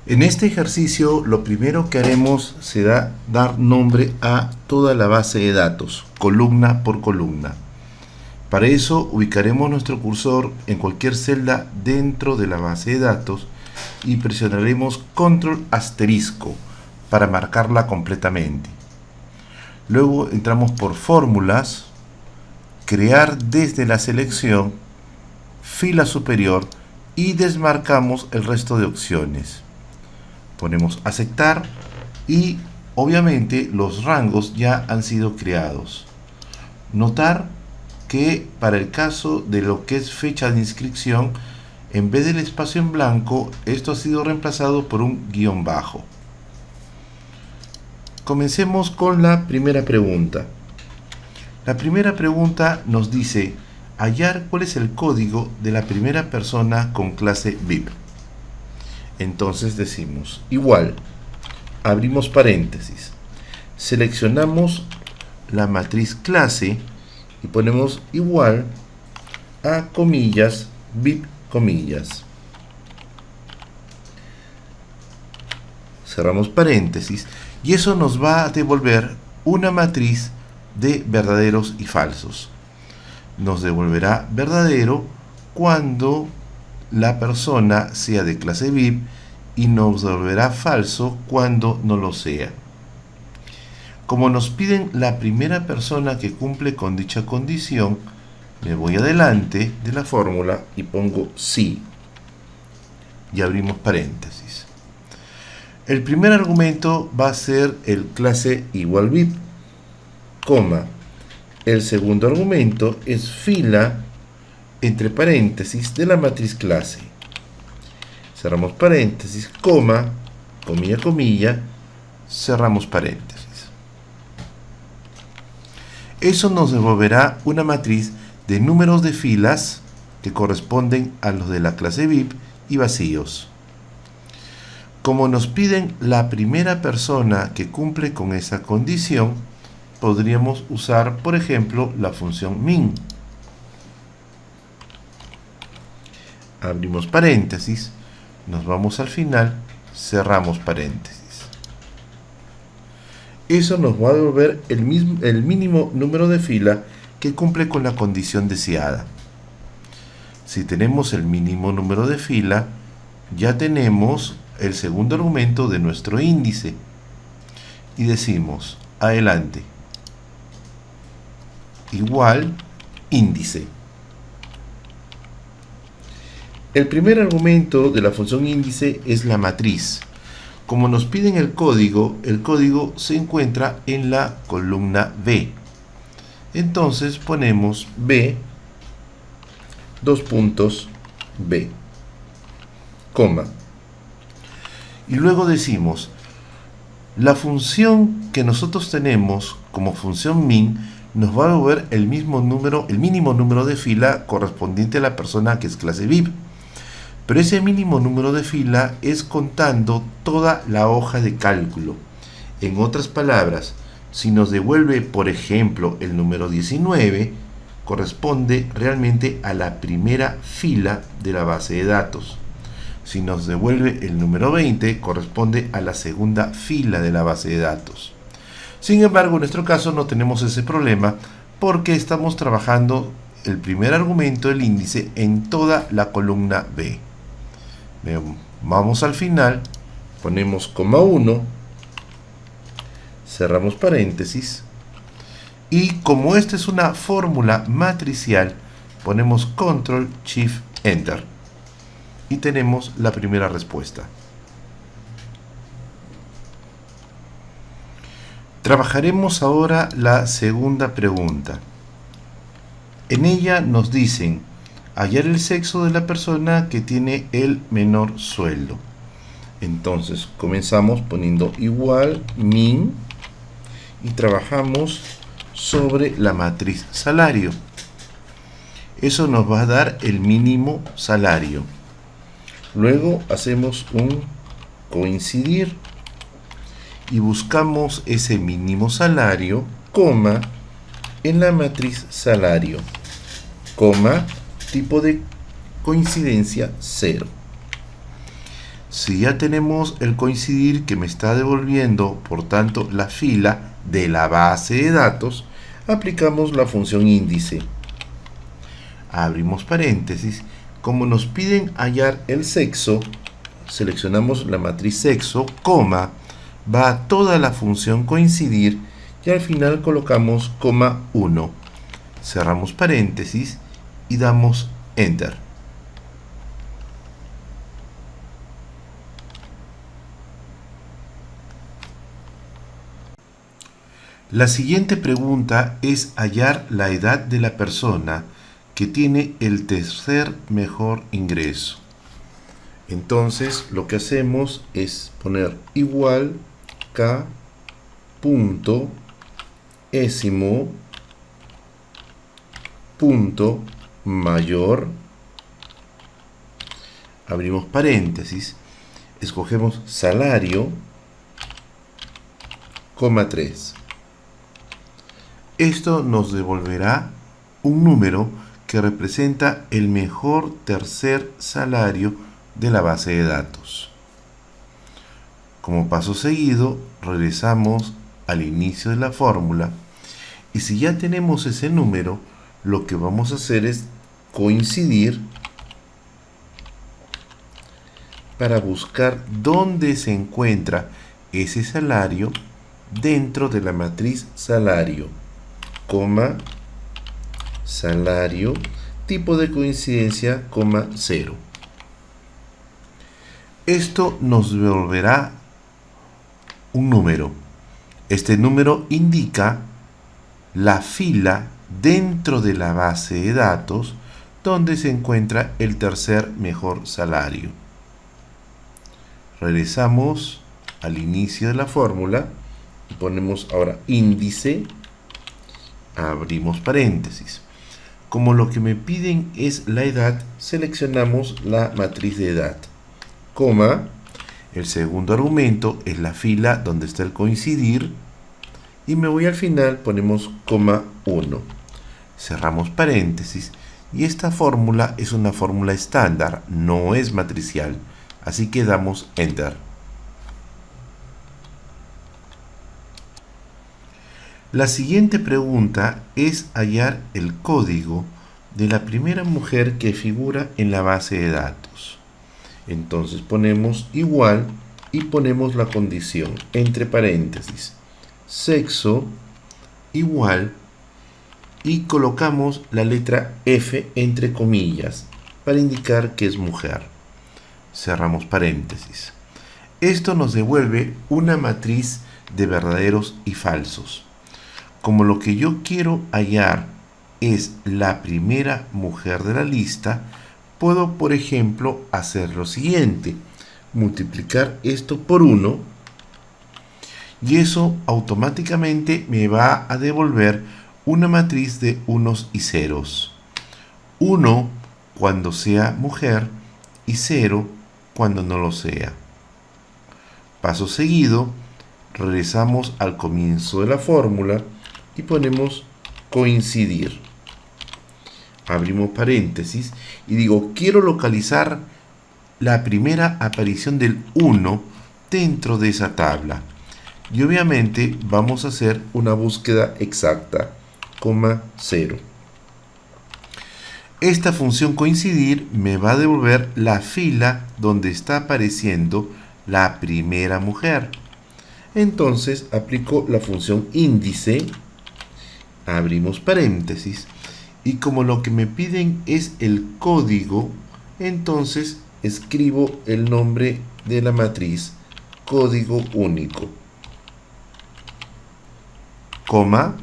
En este ejercicio lo primero que haremos será dar nombre a toda la base de datos, columna por columna. Para eso ubicaremos nuestro cursor en cualquier celda dentro de la base de datos y presionaremos control asterisco para marcarla completamente. Luego entramos por fórmulas, crear desde la selección, fila superior y desmarcamos el resto de opciones. Ponemos aceptar y obviamente los rangos ya han sido creados. Notar que para el caso de lo que es fecha de inscripción, en vez del espacio en blanco, esto ha sido reemplazado por un guión bajo. Comencemos con la primera pregunta. La primera pregunta nos dice hallar cuál es el código de la primera persona con clase VIP. Entonces decimos igual, abrimos paréntesis, seleccionamos la matriz clase y ponemos igual a comillas, VIP comillas. Cerramos paréntesis y eso nos va a devolver una matriz de verdaderos y falsos. Nos devolverá verdadero cuando la persona sea de clase VIP y nos devolverá falso cuando no lo sea. Como nos piden la primera persona que cumple con dicha condición, me voy adelante de la fórmula y pongo sí y abrimos paréntesis. El primer argumento va a ser el clase igual VIP, coma. El segundo argumento es fila entre paréntesis de la matriz clase. Cerramos paréntesis, coma, comilla, comilla, cerramos paréntesis. Eso nos devolverá una matriz de números de filas que corresponden a los de la clase VIP y vacíos. Como nos piden la primera persona que cumple con esa condición, podríamos usar, por ejemplo, la función min. Abrimos paréntesis, nos vamos al final, cerramos paréntesis. Eso nos va a devolver el mínimo número de fila que cumple con la condición deseada. Si tenemos el mínimo número de fila, ya tenemos el segundo argumento de nuestro índice. Y decimos, adelante, igual índice. El primer argumento de la función índice es la matriz. Como nos piden el código se encuentra en la columna B. Entonces ponemos B, dos puntos B, coma. Y luego decimos, la función que nosotros tenemos como función min nos va a devolver el mínimo número de fila correspondiente a la persona que es clase VIP. Pero ese mínimo número de fila es contando toda la hoja de cálculo. En otras palabras, si nos devuelve, por ejemplo, el número 19, corresponde realmente a la primera fila de la base de datos. Si nos devuelve el número 20, corresponde a la segunda fila de la base de datos. Sin embargo, en nuestro caso no tenemos ese problema porque estamos trabajando el primer argumento del índice en toda la columna B. Vamos al final, ponemos coma 1, cerramos paréntesis y como esta es una fórmula matricial, ponemos control shift enter y tenemos la primera respuesta. Trabajaremos ahora la segunda pregunta. En ella nos dicen hallar el sexo de la persona que tiene el menor sueldo. Entonces comenzamos poniendo igual min y trabajamos sobre la matriz salario. Eso nos va a dar el mínimo salario. Luego hacemos un coincidir y buscamos ese mínimo salario, coma, en la matriz salario, coma, tipo de coincidencia 0. Si ya tenemos el coincidir que me está devolviendo, por tanto, la fila de la base de datos, aplicamos la función índice. Abrimos paréntesis. Como nos piden hallar el sexo, seleccionamos la matriz sexo, coma, va a toda la función coincidir y al final colocamos coma 1. Cerramos paréntesis y damos Enter. La siguiente pregunta es hallar la edad de la persona que tiene el tercer mejor ingreso. Entonces lo que hacemos es poner igual k punto ésimo punto mayor, abrimos paréntesis, escogemos salario, coma 3. Esto nos devolverá un número que representa el mejor tercer salario de la base de datos. Como paso seguido, regresamos al inicio de la fórmula y si ya tenemos ese número, lo que vamos a hacer es coincidir para buscar dónde se encuentra ese salario dentro de la matriz salario, coma, salario, tipo de coincidencia, coma 0. Esto nos devolverá un número. Este número indica la fila dentro de la base de datos donde se encuentra el tercer mejor salario. Regresamos al inicio de la fórmula y ponemos ahora índice, abrimos paréntesis. Como lo que me piden es la edad, seleccionamos la matriz de edad, coma, el segundo argumento es la fila donde está el coincidir y me voy al final, ponemos coma 1. Cerramos paréntesis y esta fórmula es una fórmula estándar, no es matricial, así que damos Enter. La siguiente pregunta es hallar el código de la primera mujer que figura en la base de datos. Entonces ponemos igual y ponemos la condición entre paréntesis, sexo igual y colocamos la letra F entre comillas para indicar que es mujer. Cerramos paréntesis. Esto nos devuelve una matriz de verdaderos y falsos. Como lo que yo quiero hallar es la primera mujer de la lista, puedo, por ejemplo, hacer lo siguiente: multiplicar esto por 1 y eso automáticamente me va a devolver una matriz de unos y ceros. 1 cuando sea mujer y 0 cuando no lo sea. Paso seguido, regresamos al comienzo de la fórmula y ponemos coincidir. Abrimos paréntesis y digo, quiero localizar la primera aparición del 1 dentro de esa tabla. Y obviamente vamos a hacer una búsqueda exacta, coma 0. Esta función coincidir me va a devolver la fila donde está apareciendo la primera mujer. Entonces aplico la función índice, abrimos paréntesis, y como lo que me piden es el código, entonces escribo el nombre de la matriz, código único, coma,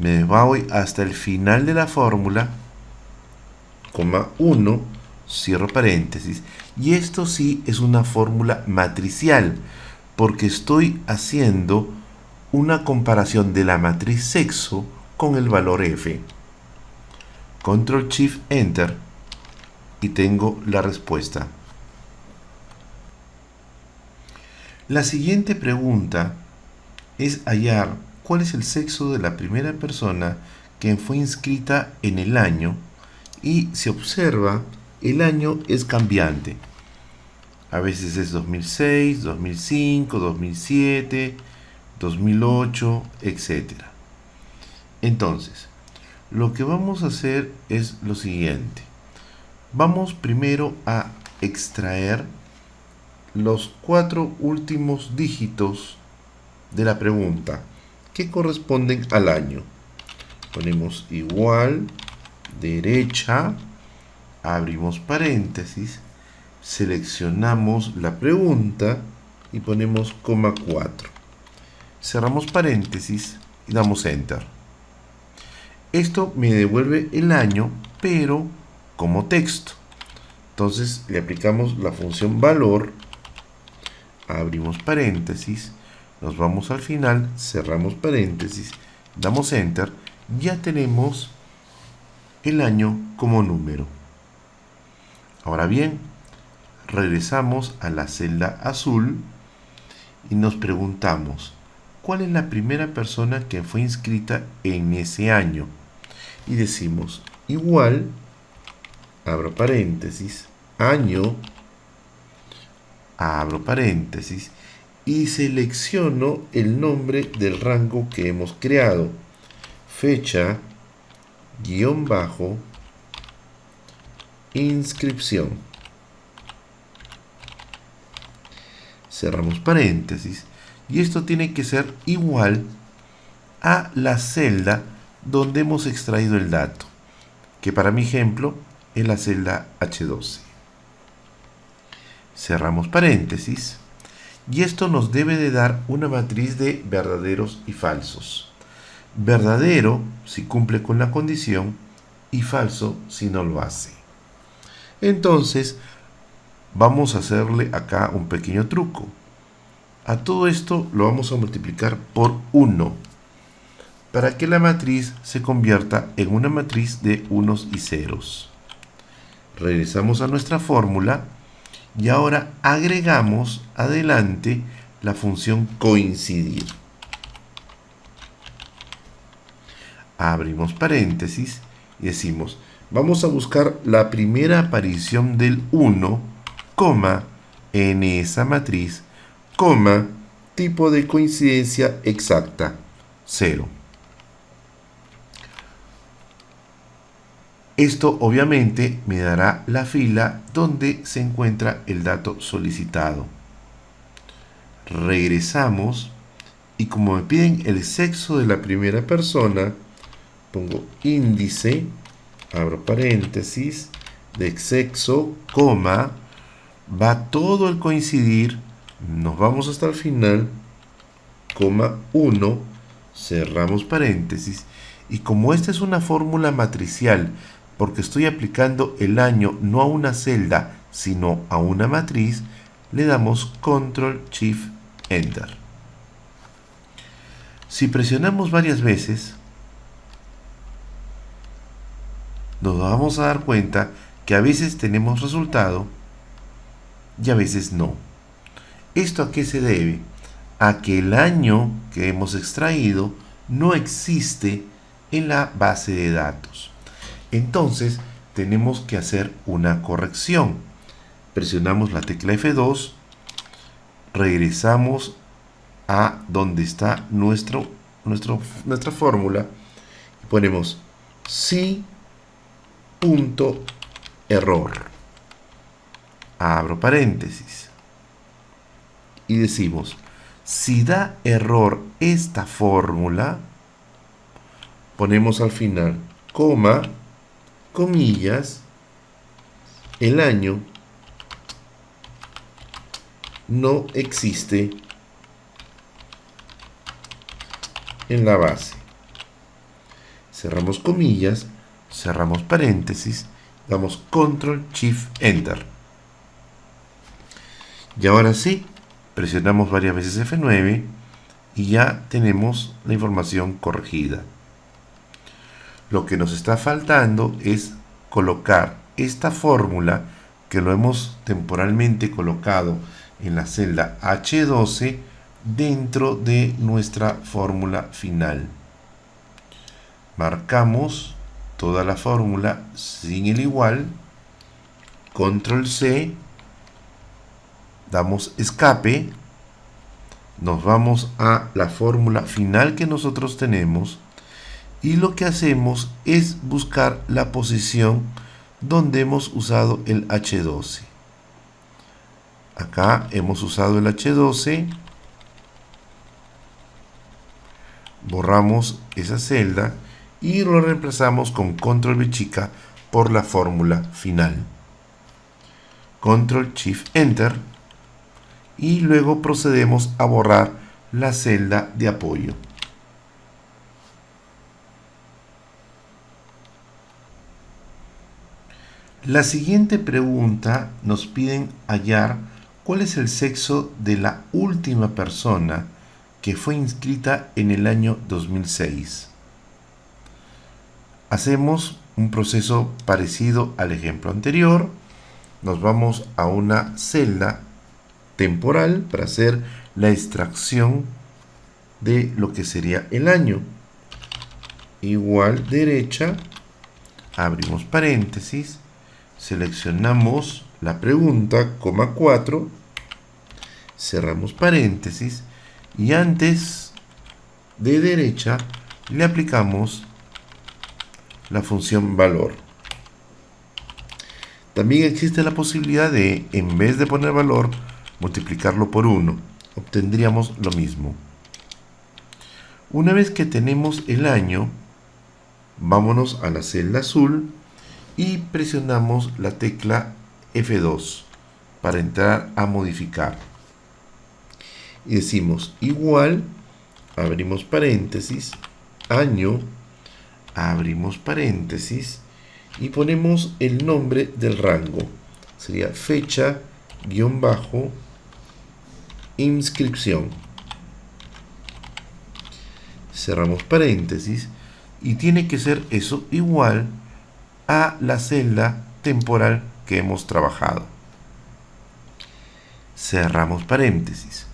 me voy hasta el final de la fórmula, coma 1, cierro paréntesis, y esto sí es una fórmula matricial, porque estoy haciendo una comparación de la matriz sexo con el valor F. Control Shift Enter y tengo la respuesta. La siguiente pregunta es hallar cuál es el sexo de la primera persona que fue inscrita en el año y se observa el año es cambiante. A veces es 2006, 2005, 2007, 2008, etc. Entonces, lo que vamos a hacer es lo siguiente. Vamos primero a extraer los 4 últimos dígitos de la pregunta que corresponden al año. Ponemos igual, derecha, abrimos paréntesis, seleccionamos la pregunta y ponemos coma 4. Cerramos paréntesis y damos enter. Esto me devuelve el año, pero como texto. Entonces le aplicamos la función valor, abrimos paréntesis, nos vamos al final, cerramos paréntesis, damos enter, ya tenemos el año como número. Ahora bien, regresamos a la celda azul y nos preguntamos, ¿cuál es la primera persona que fue inscrita en ese año? Y decimos, igual, abro paréntesis, año, abro paréntesis, y selecciono el nombre del rango que hemos creado. Fecha, guión bajo, inscripción. Cerramos paréntesis. Y esto tiene que ser igual a la celda donde hemos extraído el dato, que para mi ejemplo es la celda H12. Cerramos paréntesis. Y esto nos debe de dar una matriz de verdaderos y falsos. Verdadero si cumple con la condición y falso si no lo hace. Entonces, vamos a hacerle acá un pequeño truco. A todo esto lo vamos a multiplicar por 1 para que la matriz se convierta en una matriz de unos y ceros. Regresamos a nuestra fórmula y ahora agregamos adelante la función coincidir. Abrimos paréntesis y decimos, vamos a buscar la primera aparición del 1, en esa matriz, tipo de coincidencia exacta, 0. Esto obviamente me dará la fila donde se encuentra el dato solicitado. Regresamos y como me piden el sexo de la primera persona, pongo índice, abro paréntesis, de sexo, va todo el coincidir, nos vamos hasta el final, 1, cerramos paréntesis, y como esta es una fórmula matricial, porque estoy aplicando el año no a una celda, sino a una matriz, le damos Control Shift Enter. Si presionamos varias veces, nos vamos a dar cuenta que a veces tenemos resultado y a veces no. ¿Esto a qué se debe? A que el año que hemos extraído no existe en la base de datos. Entonces tenemos que hacer una corrección. Presionamos la tecla F2, regresamos a donde está nuestra fórmula y ponemos sí punto error, abro paréntesis y decimos, si da error esta fórmula, ponemos al final comillas, el año no existe en la base. Cerramos comillas, cerramos paréntesis, damos Control Shift Enter. Y ahora sí, presionamos varias veces F9 y ya tenemos la información corregida. Lo que nos está faltando es colocar esta fórmula que lo hemos temporalmente colocado en la celda H12 dentro de nuestra fórmula final. Marcamos toda la fórmula sin el igual, Control C, damos escape, nos vamos a la fórmula final que nosotros tenemos y lo que hacemos es buscar la posición donde hemos usado el H12. Acá hemos usado el H12, borramos esa celda y lo reemplazamos con control V chica por la fórmula final. Control Shift Enter y luego procedemos a borrar la celda de apoyo. La siguiente pregunta nos piden hallar cuál es el sexo de la última persona que fue inscrita en el año 2006. Hacemos un proceso parecido al ejemplo anterior. Nos vamos a una celda temporal para hacer la extracción de lo que sería el año. Igual derecha, abrimos paréntesis, seleccionamos la pregunta, coma 4, cerramos paréntesis y antes de derecha le aplicamos la función valor. También existe la posibilidad de, en vez de poner valor, multiplicarlo por 1. Obtendríamos lo mismo. Una vez que tenemos el año, vámonos a la celda azul y presionamos la tecla F2 para entrar a modificar. Y decimos igual, abrimos paréntesis, año, abrimos paréntesis y ponemos el nombre del rango. Sería fecha guión bajo inscripción. Cerramos paréntesis y tiene que ser eso igual a la celda temporal que hemos trabajado. Cerramos paréntesis.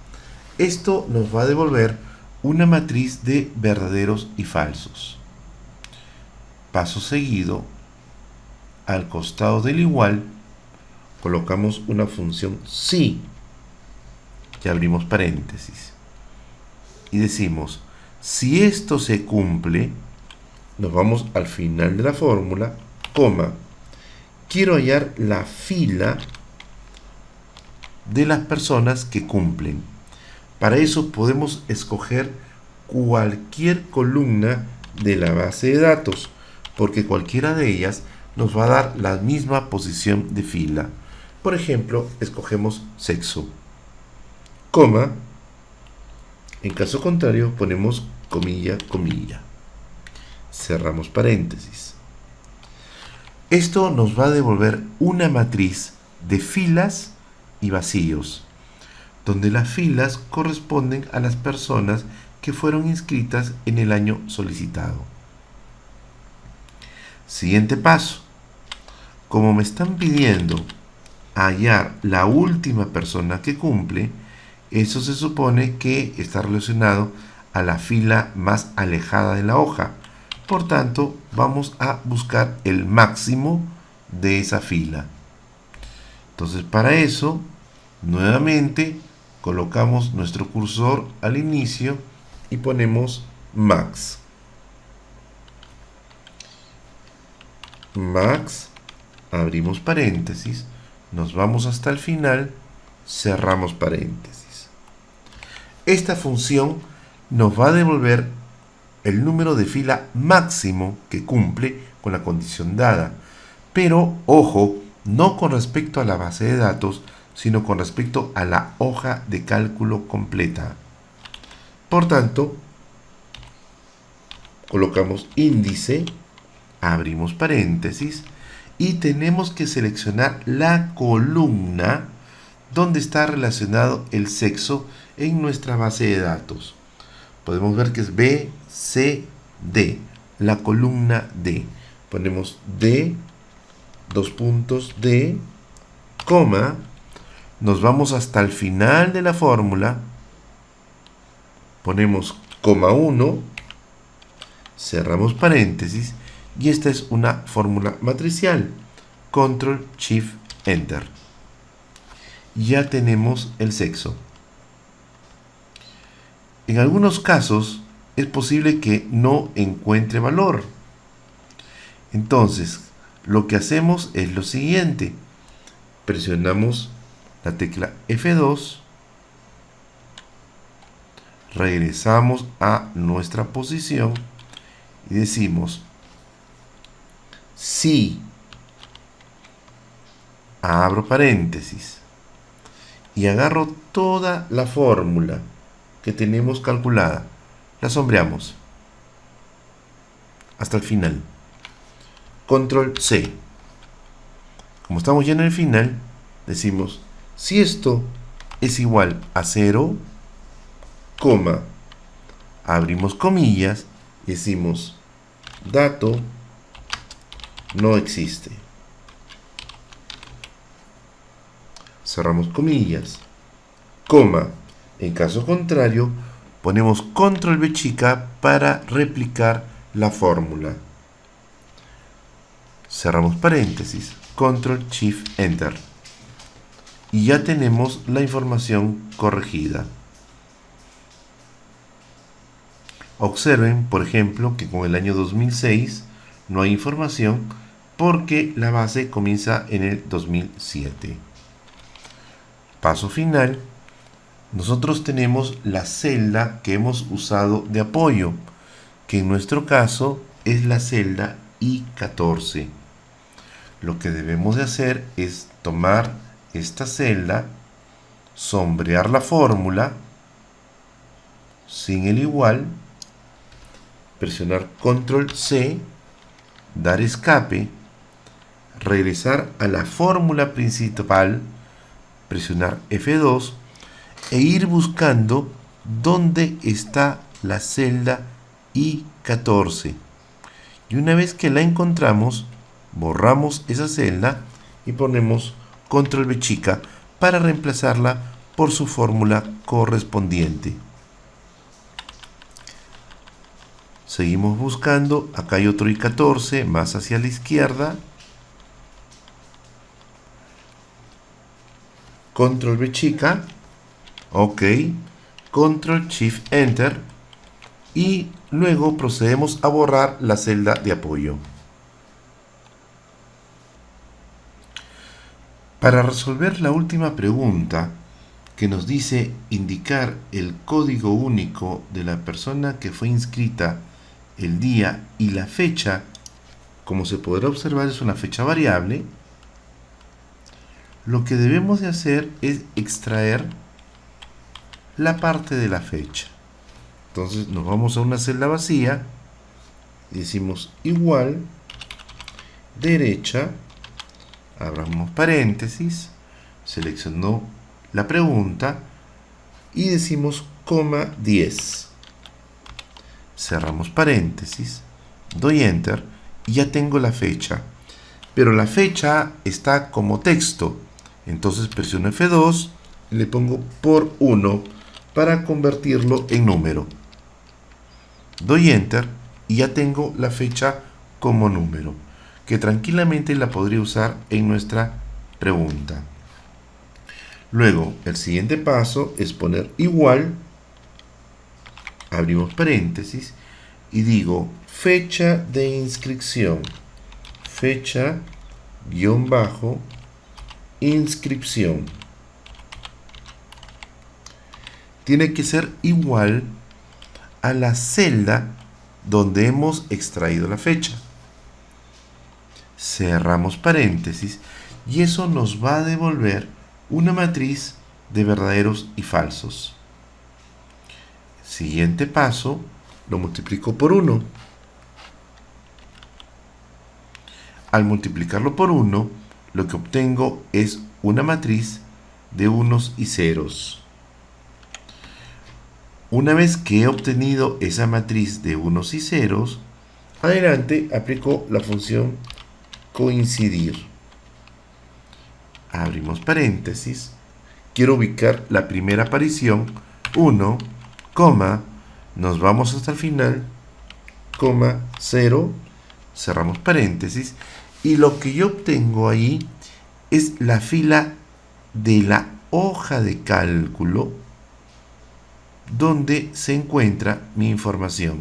Esto nos va a devolver una matriz de verdaderos y falsos. Paso seguido, al costado del igual, colocamos una función si y abrimos paréntesis. Y decimos, si esto se cumple, nos vamos al final de la fórmula, coma, quiero hallar la fila de las personas que cumplen. Para eso podemos escoger cualquier columna de la base de datos, porque cualquiera de ellas nos va a dar la misma posición de fila. Por ejemplo, escogemos sexo, coma, en caso contrario ponemos comilla, comilla. Cerramos paréntesis. Esto nos va a devolver una matriz de filas y vacíos, donde las filas corresponden a las personas que fueron inscritas en el año solicitado. Siguiente paso. Como me están pidiendo hallar la última persona que cumple, eso se supone que está relacionado a la fila más alejada de la hoja. Por tanto, vamos a buscar el máximo de esa fila. Entonces, para eso, nuevamente colocamos nuestro cursor al inicio y ponemos max. Max, abrimos paréntesis, nos vamos hasta el final, cerramos paréntesis. Esta función nos va a devolver el número de fila máximo que cumple con la condición dada, pero ojo, no con respecto a la base de datos, sino con respecto a la hoja de cálculo completa. Por tanto, colocamos índice, abrimos paréntesis y tenemos que seleccionar la columna donde está relacionado el sexo en nuestra base de datos. Podemos ver que es B, C, D, la columna D. Ponemos D, dos puntos D, coma, nos vamos hasta el final de la fórmula, ponemos coma 1, cerramos paréntesis y esta es una fórmula matricial. Control Shift Enter. ya tenemos el sexo. En algunos casos es posible que no encuentre valor. Entonces, lo que hacemos es lo siguiente. Presionamos la tecla F2, regresamos a nuestra posición y decimos si, abro paréntesis, y agarro toda la fórmula que tenemos calculada, la sombreamos hasta el final. Control C. Como estamos ya en el final, decimos si esto es igual a 0, coma, abrimos comillas y decimos dato no existe. Cerramos comillas, coma. En caso contrario, ponemos control B chica para replicar la fórmula. Cerramos paréntesis, control shift enter. Y ya tenemos la información corregida. Observen, por ejemplo, que con el año 2006 no hay información porque la base comienza en el 2007. Paso final. Nosotros tenemos la celda que hemos usado de apoyo, que en nuestro caso es la celda I14. Lo que debemos de hacer es tomar esta celda, sombrear la fórmula sin el igual, presionar control C, dar escape, regresar a la fórmula principal, presionar F2 e ir buscando dónde está la celda I14. Y una vez que la encontramos, borramos esa celda y ponemos control B chica para reemplazarla por su fórmula correspondiente. Seguimos buscando, acá hay otro I14 más hacia la izquierda. Control B chica, ok, control shift enter y luego procedemos a borrar la celda de apoyo. Para resolver la última pregunta, que nos dice indicar el código único de la persona que fue inscrita, el día y la fecha, como se podrá observar es una fecha variable, lo que debemos de hacer es extraer la parte de la fecha. Entonces nos vamos a una celda vacía y decimos igual, derecha, abramos paréntesis, seleccionó la pregunta y decimos coma 10. Cerramos paréntesis, doy enter y ya tengo la fecha. Pero la fecha está como texto. Entonces presiono F2 y le pongo por 1 para convertirlo en número. Doy enter y ya tengo la fecha como número, que tranquilamente la podría usar en nuestra pregunta. Luego, el siguiente paso es poner igual, abrimos paréntesis y digo fecha de inscripción, fecha guión bajo inscripción. Tiene que ser igual a la celda donde hemos extraído la fecha. Cerramos paréntesis y eso nos va a devolver una matriz de verdaderos y falsos. Siguiente paso, lo multiplico por 1. Al multiplicarlo por 1, lo que obtengo es una matriz de unos y ceros. Una vez que he obtenido esa matriz de unos y ceros, adelante aplico la función coincidir. Abrimos paréntesis. Quiero ubicar la primera aparición, 1, coma, nos vamos hasta el final, coma, 0, cerramos paréntesis, y lo que yo obtengo ahí es la fila de la hoja de cálculo donde se encuentra mi información.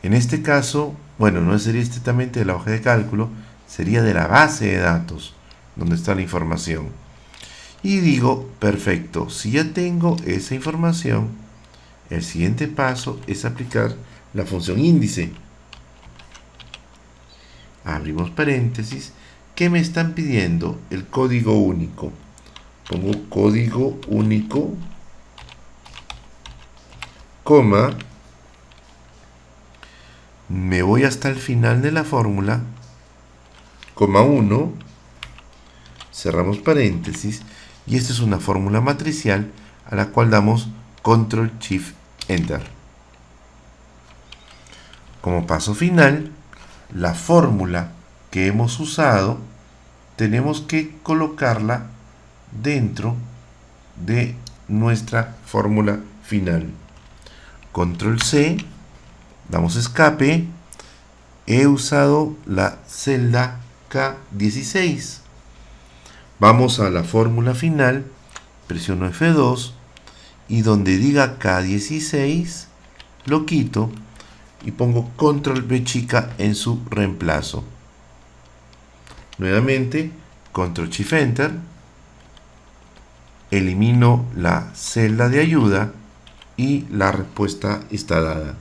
En este caso, bueno, no sería estrictamente de la hoja de cálculo, sería de la base de datos donde está la información. Y digo, perfecto, si ya tengo esa información, el siguiente paso es aplicar la función índice. Abrimos paréntesis. ¿Qué me están pidiendo? El código único. Pongo código único, coma, me voy hasta el final de la fórmula, coma 1, cerramos paréntesis, y esta es una fórmula matricial a la cual damos Control Shift Enter. Como paso final, la fórmula que hemos usado tenemos que colocarla dentro de nuestra fórmula final. Control C, damos escape, he usado la celda K16. Vamos a la fórmula final, presiono F2 y donde diga K16 lo quito y pongo Control B chica en su reemplazo. Nuevamente, Control Shift Enter, elimino la celda de ayuda y la respuesta está dada.